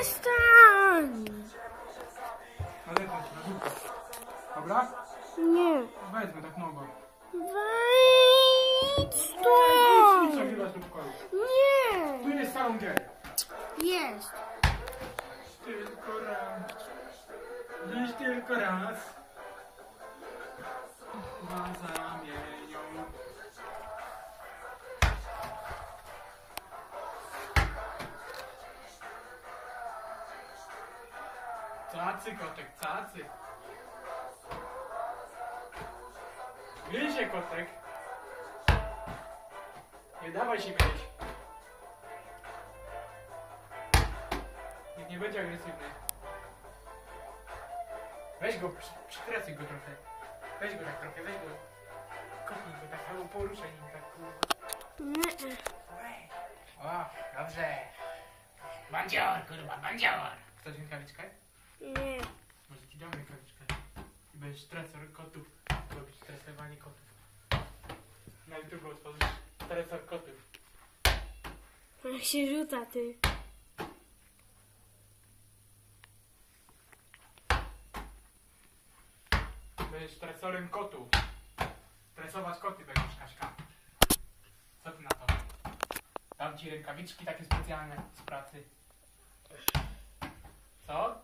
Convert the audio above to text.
Przestań! Ale chodź, na dupę. Dobra? Nie. Wezmę tak nogą. Wejdź Idź stąd! nagrywać do pokoju. Nie! Tu jest salon gier. Jest. Tylko raz. Dziś tylko raz. Dwa zamienią. Cacy, kotek, cacy. Gryzie, kotek. Nie dawaj się gryźć. Nikt nie będzie agresywny. Weź go, przytresuj go trochę. Weź go tak trochę, weź go. Kopnij go tak, albo poruszaj nim tak, kurwa. Nie. O, dobrze. Bandzior, kurwa, bandzior. Chcesz rękawiczkę? Nie. Może ci dam rękawiczkę. I będziesz stresor kotów. Robić stresowanie kotów. Na YouTube otworzysz stresor kotów. Jak się rzuca, ty. Będziesz stresorem kotów. Stresować koty będziesz, Kaśka. Co ty na to? Dam ci rękawiczki takie specjalne z pracy. Co?